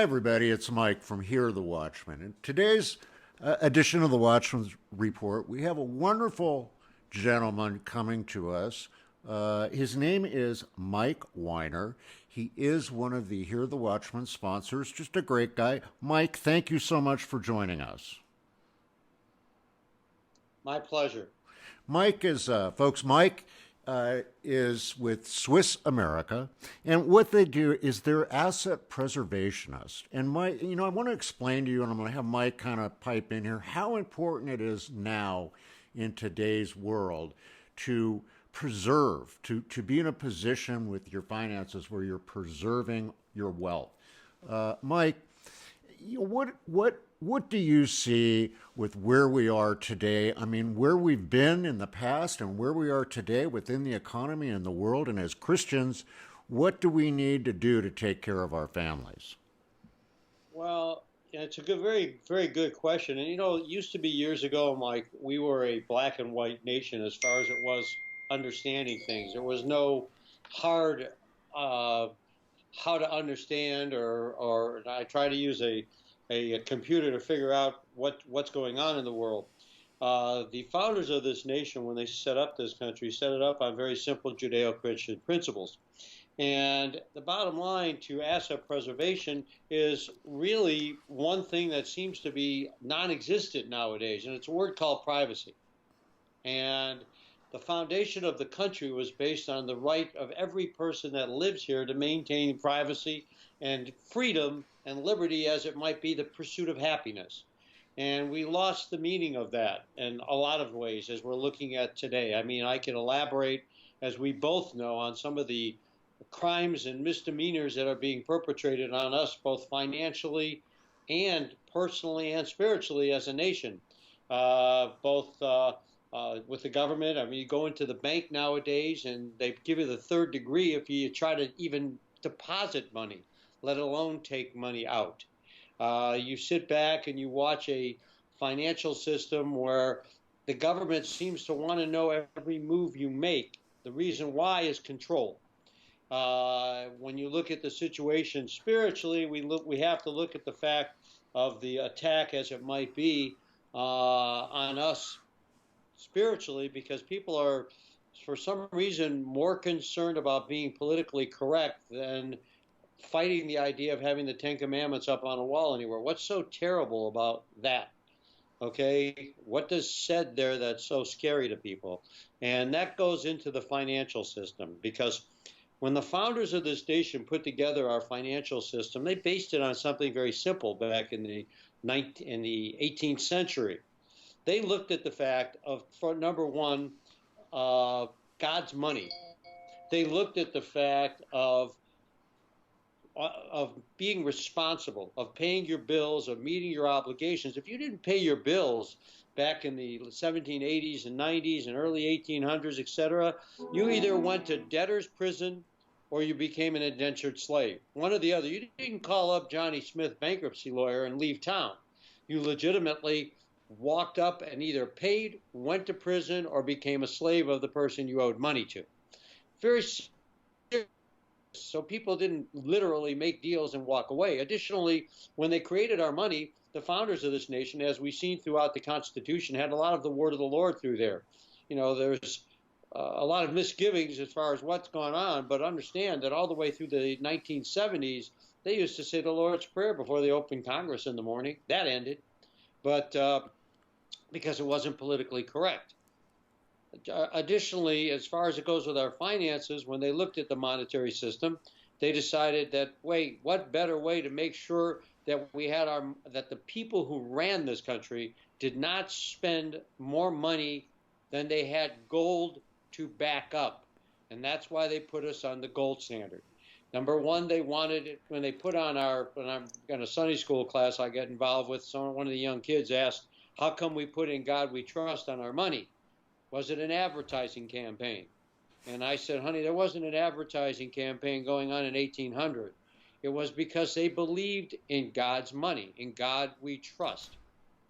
everybody. It's Mike from Here, the Watchman. In today's edition of the Watchman's Report, we have a wonderful gentleman coming to us. His name is Mike Weiner. He is one of the Here, the Watchman sponsors. Just a great guy. Mike, thank you so much for joining us. My pleasure. Mike is, Mike is with Swiss America, and what they do is they're asset preservationists. And Mike, I want to explain to you, and I'm going to have Mike kind of pipe in here, how important it is now in today's world to preserve, to be in a position with your finances where you're preserving your wealth. Mike, what do you see with where we are today? I mean, where we've been in the past and where we are today within the economy and the world, and as Christians, what do we need to do to take care of our families? Well, it's a very, very good question. And it used to be years ago, Mike, we were a black and white nation as far as it was understanding things. There was no hard how to understand, or I try to use a computer to figure out what's going on in the world. The founders of this nation, when they set up this country, set it up on very simple Judeo-Christian principles. And the bottom line to asset preservation is really one thing that seems to be non-existent nowadays, and it's a word called privacy. And the foundation of the country was based on the right of every person that lives here to maintain privacy and freedom and liberty, as it might be the pursuit of happiness. And we lost the meaning of that in a lot of ways as we're looking at today. I mean, I can elaborate, as we both know, on some of the crimes and misdemeanors that are being perpetrated on us, both financially and personally and spiritually as a nation, both with the government. I mean, you go into the bank nowadays and they give you the third degree if you try to even deposit money, let alone take money out. You sit back and you watch a financial system where the government seems to want to know every move you make. The reason why is control. When you look at the situation spiritually, we have to look at the fact of the attack, as it might be, on us spiritually, because people are, for some reason, more concerned about being politically correct than fighting the idea of having the Ten Commandments up on a wall anywhere. What's so terrible about that? Okay, what is said there that's so scary to people? And that goes into the financial system, because when the founders of this nation put together our financial system, they based it on something very simple back in the 18th century. They looked at the fact of, for number one, God's money. They looked at the fact of being responsible, of paying your bills, of meeting your obligations. If you didn't pay your bills back in the 1780s and 90s and early 1800s, etc., you either went to debtor's prison or you became an indentured slave. One or the other. You didn't call up Johnny Smith, bankruptcy lawyer, and leave town. You legitimately walked up and either paid, went to prison, or became a slave of the person you owed money to. Very serious. So people didn't literally make deals and walk away. Additionally, when they created our money, the founders of this nation, as we've seen throughout the Constitution, had a lot of the word of the Lord through there. There's a lot of misgivings as far as what's gone on, but understand that all the way through the 1970s, they used to say the Lord's Prayer before they opened Congress in the morning. That ended, but because it wasn't politically correct. Additionally, as far as it goes with our finances, when they looked at the monetary system, they decided that, wait, what better way to make sure that that the people who ran this country did not spend more money than they had gold to back up. And that's why they put us on the gold standard. Number one, they wanted it when they put on when I'm in a Sunday school class I get involved with, one of the young kids asked, how come we put in God we trust on our money? Was it an advertising campaign? And I said, honey, there wasn't an advertising campaign going on in 1800. It was because they believed in God's money. In God we trust.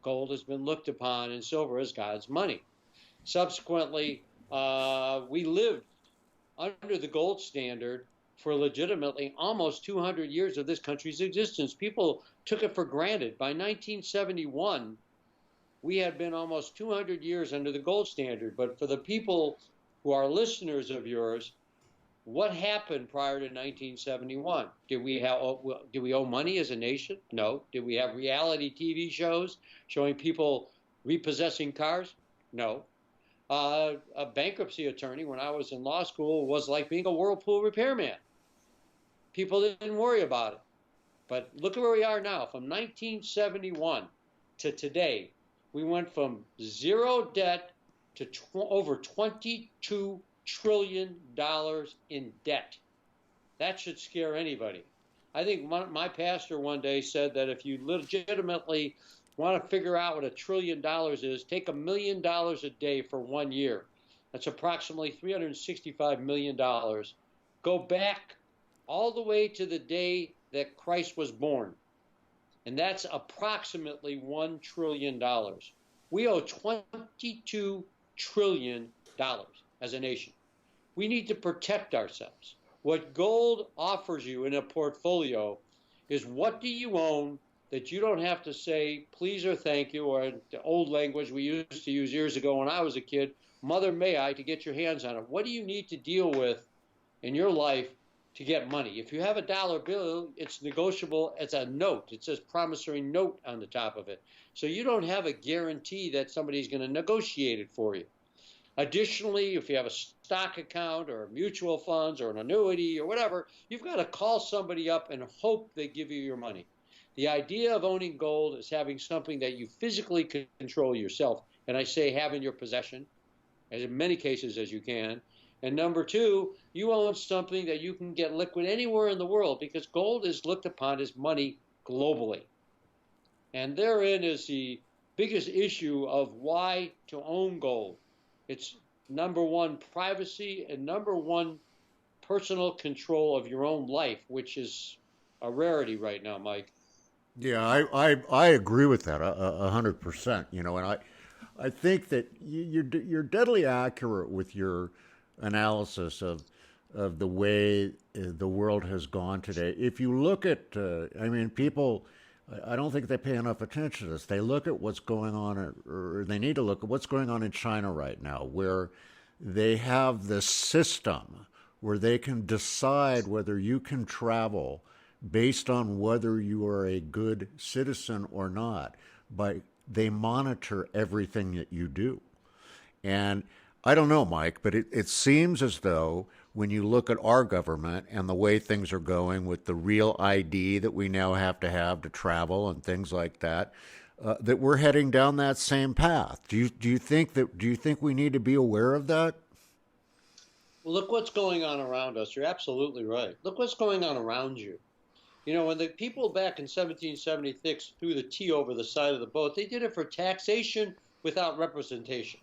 Gold has been looked upon and silver as God's money. Subsequently, we lived under the gold standard for legitimately almost 200 years of this country's existence. People took it for granted. By 1971, we had been almost 200 years under the gold standard. But for the people who are listeners of yours, what happened prior to 1971? Did we owe money as a nation? No. Did we have reality TV shows showing people repossessing cars? No. A bankruptcy attorney when I was in law school was like being a whirlpool repairman. People didn't worry about it. But look at where we are now. From 1971 to today, we went from zero debt to over $22 trillion in debt. That should scare anybody. I think my pastor one day said that if you legitimately want to figure out what $1 trillion is, take $1 million a day for 1 year. That's approximately $365 million. Go back all the way to the day that Christ was born, and that's approximately $1 trillion. We owe $22 trillion as a nation. We need to protect ourselves. What gold offers you in a portfolio is what do you own that you don't have to say please or thank you, or the old language we used to use years ago when I was a kid, mother may I, to get your hands on it. What do you need to deal with in your life to get money? If you have a dollar bill, it's negotiable as a note. It says promissory note on the top of it. So you don't have a guarantee that somebody's going to negotiate it for you. Additionally, if you have a stock account or mutual funds or an annuity or whatever, you've got to call somebody up and hope they give you your money. The idea of owning gold is having something that you physically control yourself, and I say have in your possession, as in many cases as you can. And number two, you own something that you can get liquid anywhere in the world, because gold is looked upon as money globally. And therein is the biggest issue of why to own gold. It's number one, privacy, and number one, personal control of your own life, which is a rarity right now, Mike. Yeah, I agree with that 100%. You know, and I think that you're deadly accurate with your analysis of the way the world has gone today. If you look at, I mean, people, I don't think they pay enough attention to this. They look at what's going on, or they need to look at what's going on in China right now, where they have this system where they can decide whether you can travel based on whether you are a good citizen or not. But they monitor everything that you do. And I don't know, Mike, but it seems as though when you look at our government and the way things are going with the real ID that we now have to travel and things like that, that we're heading down that same path. Do you think we need to be aware of that? Well, look what's going on around us. You're absolutely right. Look what's going on around you. You know, when the people back in 1776 threw the tea over the side of the boat, they did it for taxation without representation.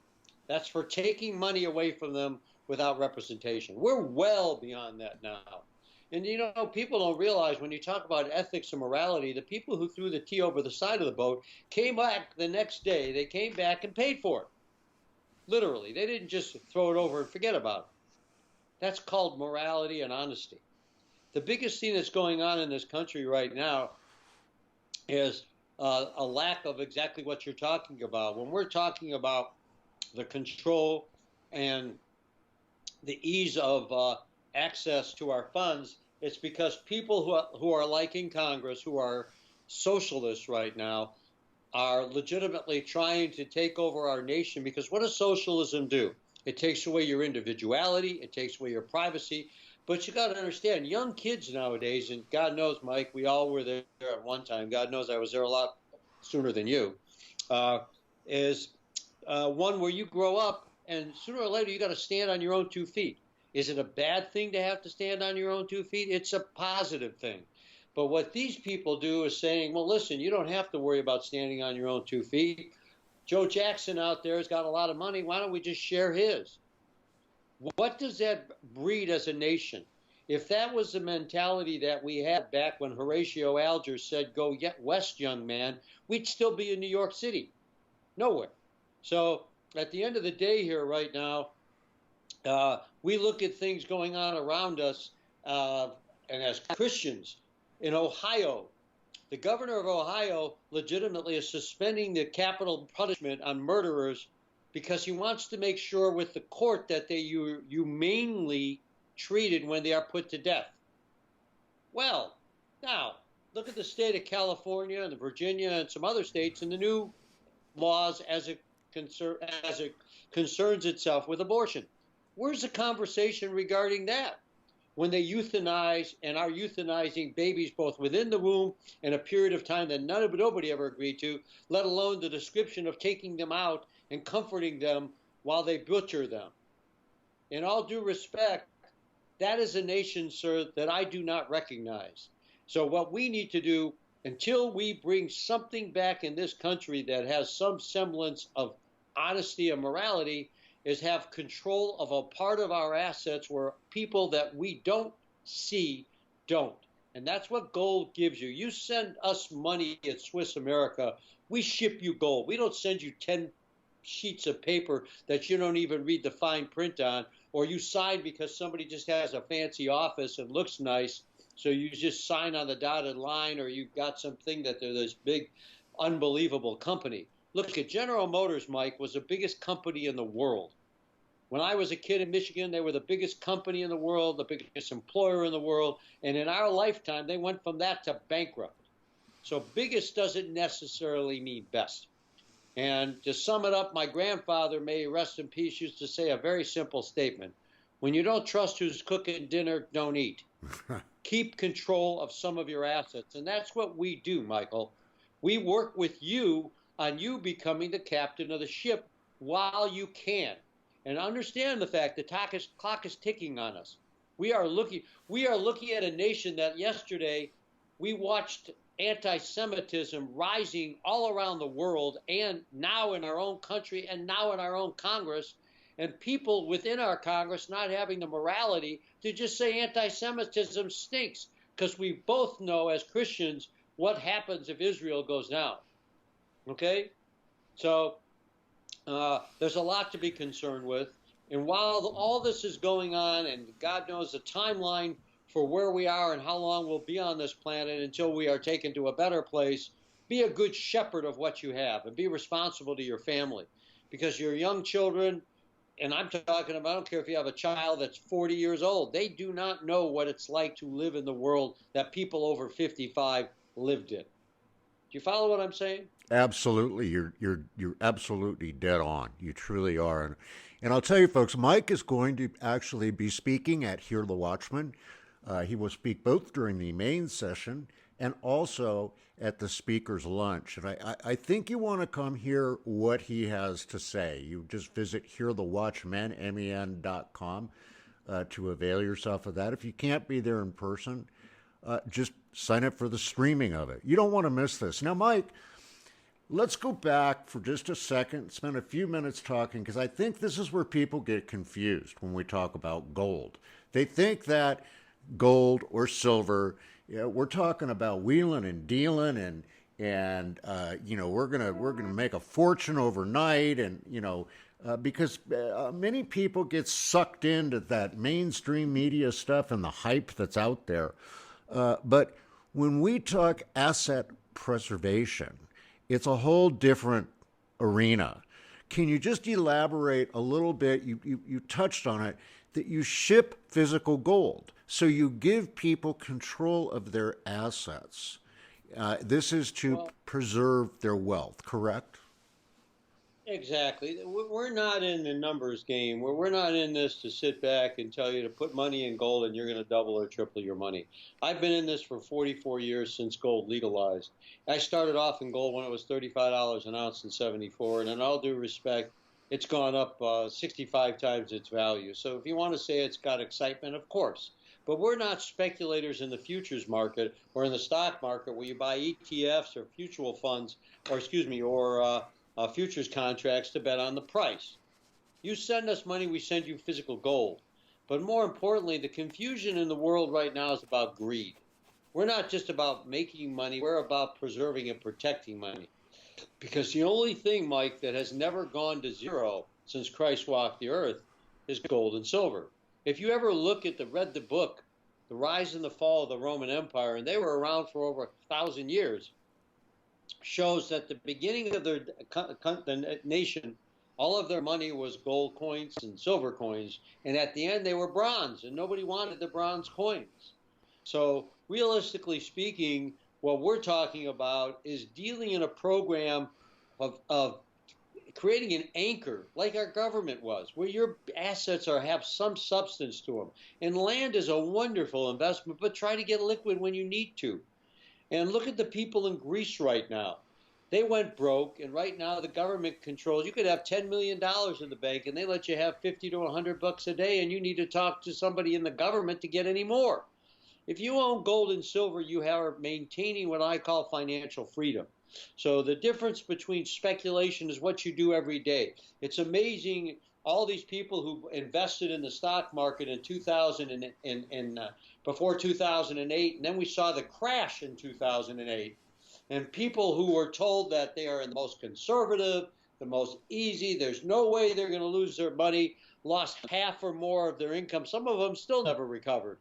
That's for taking money away from them without representation. We're well beyond that now. And, you know, people don't realize when you talk about ethics and morality, the people who threw the tea over the side of the boat came back the next day. They came back and paid for it. Literally. They didn't just throw it over and forget about it. That's called morality and honesty. The biggest thing that's going on in this country right now is a lack of exactly what you're talking about. When we're talking about the control and the ease of access to our funds, it's because people who are like in Congress, who are socialists right now, are legitimately trying to take over our nation. Because what does socialism do? It takes away your individuality, it takes away your privacy. But you got to understand, young kids nowadays, and God knows, Mike, we all were there at one time. God knows I was there a lot sooner than you. Is one where you grow up, and sooner or later you got to stand on your own 2 feet. Is it a bad thing to have to stand on your own 2 feet? It's a positive thing. But what these people do is saying, well, listen, you don't have to worry about standing on your own 2 feet. Joe Jackson out there has got a lot of money. Why don't we just share his? What does that breed as a nation? If that was the mentality that we had back when Horatio Alger said, go get west, young man, we'd still be in New York City. Nowhere. So at the end of the day here right now, we look at things going on around us, Uh, and as Christians in Ohio, the governor of Ohio legitimately is suspending the capital punishment on murderers because he wants to make sure with the court that they are humanely treated when they are put to death. Well, now look at the state of California and Virginia and some other states and the new laws as it concerns itself with abortion. Where's the conversation regarding that? When they euthanize and are euthanizing babies both within the womb and a period of time that nobody ever agreed to, let alone the description of taking them out and comforting them while they butcher them. In all due respect, that is a nation, sir, that I do not recognize. So what we need to do until we bring something back in this country that has some semblance of honesty and morality is have control of a part of our assets where people that we don't see don't. And that's what gold gives you. You send us money at Swiss America, we ship you gold. We don't send you 10 sheets of paper that you don't even read the fine print on, or you sign because somebody just has a fancy office and looks nice. So you just sign on the dotted line, or you've got something that they're this big, unbelievable company. Look at General Motors, Mike, was the biggest company in the world. When I was a kid in Michigan, they were the biggest company in the world, the biggest employer in the world. And in our lifetime, they went from that to bankrupt. So biggest doesn't necessarily mean best. And to sum it up, my grandfather, may he rest in peace, used to say a very simple statement. When you don't trust who's cooking dinner, don't eat. Keep control of some of your assets. And that's what we do, Michael. We work with you on you becoming the captain of the ship while you can. And understand the fact the clock is ticking on us. We are looking at a nation that yesterday we watched anti-Semitism rising all around the world, and now in our own country, and now in our own Congress, and people within our Congress not having the morality to just say anti-Semitism stinks, because we both know as Christians what happens if Israel goes down. Okay? So there's a lot to be concerned with. And while all this is going on, and God knows the timeline for where we are and how long we'll be on this planet until we are taken to a better place, be a good shepherd of what you have and be responsible to your family. Because your young children, and I'm talking about, I don't care if you have a child that's 40 years old, they do not know what it's like to live in the world that people over 55 lived in. Do you follow what I'm saying? Absolutely, you're absolutely dead on. You truly are, and I'll tell you, folks, Mike is going to actually be speaking at Hear the Watchman. He will speak both during the main session and also at the speaker's lunch. And I think you want to come hear what he has to say. You just visit hearthewatchmen.com to avail yourself of that. If you can't be there in person, just sign up for the streaming of it. You don't want to miss this. Now, Mike, let's go back for just a second, spend a few minutes talking, because I think this is where people get confused when we talk about gold. They think that gold or silver, we're talking about wheeling and dealing, and we're gonna make a fortune overnight, and because many people get sucked into that mainstream media stuff and the hype that's out there. But when we talk asset preservation, it's a whole different arena. Can you just elaborate a little bit? You touched on it, that you ship physical gold. So you give people control of their assets. This is to preserve their wealth, correct? Exactly. We're not in the numbers game. We're not in this to sit back and tell you to put money in gold and you're going to double or triple your money. I've been in this for 44 years since gold legalized. I started off in gold when it was $35 an ounce in '74, and in all due respect, it's gone up 65 times its value. So if you want to say it's got excitement, of course. But we're not speculators in the futures market or in the stock market where you buy ETFs or mutual funds, or futures contracts to bet on the price. You send us money, we send you physical gold. But more importantly, the confusion in the world right now is about greed. We're not just about making money, we're about preserving and protecting money. Because the only thing, Mike, that has never gone to zero since Christ walked the earth is gold and silver. If you ever read the book, the rise and the fall of the Roman Empire, and they were around for over 1,000 years, shows that the beginning of the nation, all of their money was gold coins and silver coins, and at the end they were bronze, and nobody wanted the bronze coins. So realistically speaking, what we're talking about is dealing in a program of creating an anchor like our government was, where your assets have some substance to them. And land is a wonderful investment, but try to get liquid when you need to. And look at the people in Greece right now. They went broke, and right now the government controls. You could have $10 million in the bank, and they let you have 50 to 100 bucks a day, and you need to talk to somebody in the government to get any more. If you own gold and silver, you are maintaining what I call financial freedom. So the difference between speculation is what you do every day. It's amazing, all these people who invested in the stock market in 2000 and before 2008, and then we saw the crash in 2008. And people who were told that they are the most conservative, the most easy, there's no way they're going to lose their money, lost half or more of their income. Some of them still never recovered.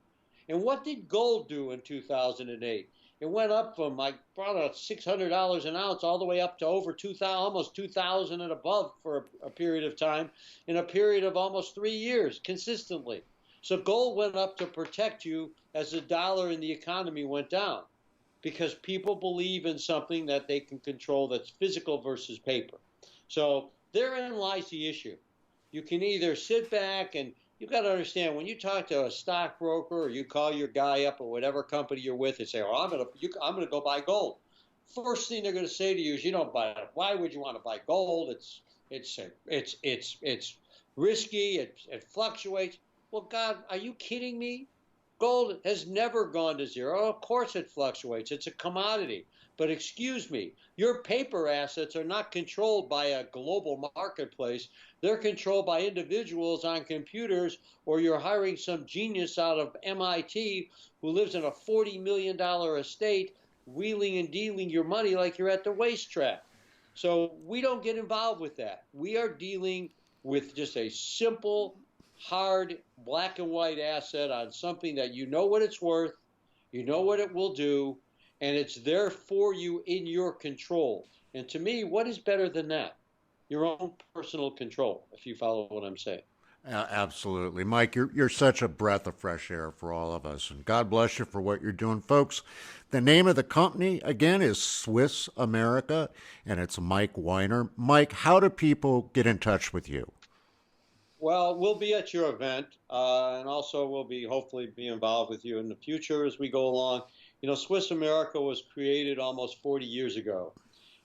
And what did gold do in 2008? It went up from like about $600 an ounce all the way up to over 2,000, almost 2,000 and above for a period of time, in a period of almost 3 years consistently. So gold went up to protect you as the dollar and the economy went down, because people believe in something that they can control that's physical versus paper. So therein lies the issue. You can either sit back, and you got to understand, when you talk to a stockbroker or you call your guy up or whatever company you're with and say, "Oh, I'm gonna go buy gold." First thing they're going to say to you is, "You don't buy it. Why would you want to buy gold? It's risky. It fluctuates." Well, God, are you kidding me? Gold has never gone to zero. Of course it fluctuates. It's a commodity. But excuse me, your paper assets are not controlled by a global marketplace. They're controlled by individuals on computers, or you're hiring some genius out of MIT who lives in a $40 million estate, wheeling and dealing your money like you're at the racetrack. So we don't get involved with that. We are dealing with just a simple, hard, black and white asset on something that you know what it's worth, you know what it will do, and it's there for you in your control. And to me, what is better than that? Your own personal control, if you follow what I'm saying. Absolutely. Mike, you're such a breath of fresh air for all of us. And God bless you for what you're doing, folks. The name of the company, again, is Swiss America, and it's Mike Weiner. Mike, how do people get in touch with you? Well, we'll be at your event, and also we'll be hopefully be involved with you in the future as we go along. You know, Swiss America was created almost 40 years ago.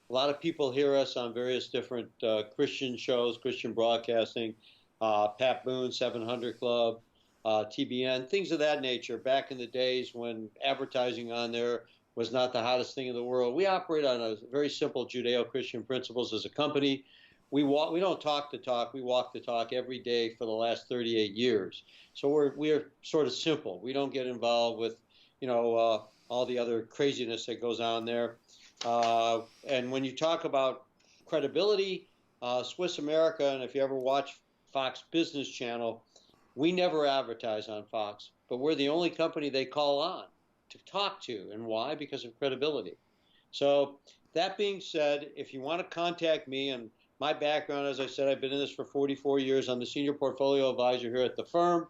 A lot of people hear us on various different Christian shows, Christian broadcasting, Pat Boone, 700 Club, TBN, things of that nature. Back in the days when advertising on there was not the hottest thing in the world, we operate on a very simple Judeo-Christian principles as a company. We don't talk the talk. We walk the talk every day for the last 38 years. So we're sort of simple. We don't get involved with, all the other craziness that goes on there. And when you talk about credibility, Swiss America, and if you ever watch Fox Business Channel, we never advertise on Fox, but we're the only company they call on to talk to. And why? Because of credibility. So that being said, if you want to contact me, and my background, as I said, I've been in this for 44 years. I'm the senior portfolio advisor here at the firm.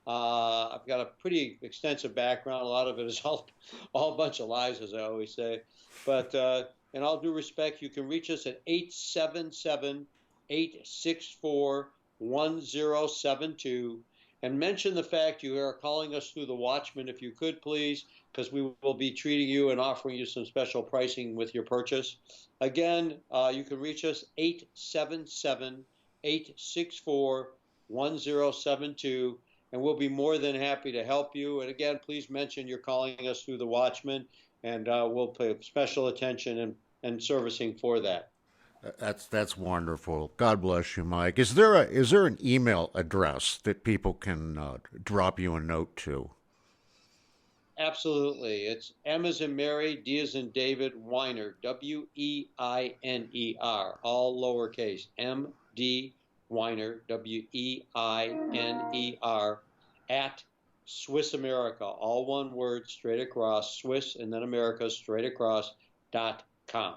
I've got a pretty extensive background. A lot of it is all a bunch of lies, as I always say. But in all due respect, you can reach us at 877-864-1072 and mention the fact you are calling us through the Watchmen, if you could, please, because we will be treating you and offering you some special pricing with your purchase. Again, you can reach us 877-864-1072, and we'll be more than happy to help you. And again, please mention you're calling us through the Watchmen, and we'll pay special attention and servicing for that. That's wonderful. God bless you, Mike. Is there an email address that people can drop you a note to? Absolutely. It's M as in Mary, D as in David, Weiner, Weiner, all lowercase, M-D Weiner, Weiner, Swiss America, all one word, straight across, Swiss and then America, straight across.com.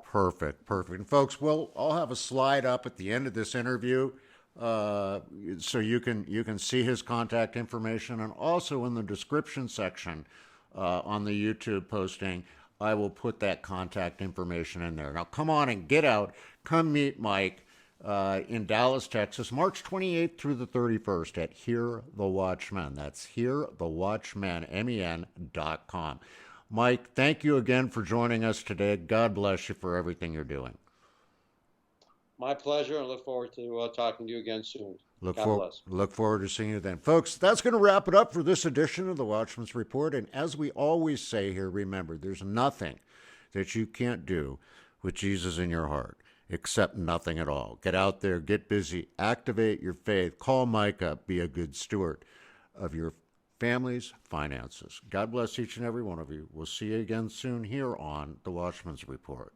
Perfect, perfect. And folks, I'll have a slide up at the end of this interview, so you can see his contact information, and also in the description section on the YouTube posting, I will put that contact information in there. Now, come on and get out. Come meet Mike in Dallas, Texas, March 28th through the 31st at Hear the Watchmen. That's hearthewatchmen.com. Mike, thank you again for joining us today. God bless you for everything you're doing. My pleasure, and look forward to talking to you again soon. Look, God bless. look forward to seeing you then. Folks, that's going to wrap it up for this edition of the Watchman's Report. And as we always say here, remember, there's nothing that you can't do with Jesus in your heart, except nothing at all. Get out there, get busy, activate your faith, call Mike up, be a good steward of your family's finances. God bless each and every one of you. We'll see you again soon here on the Watchman's Report.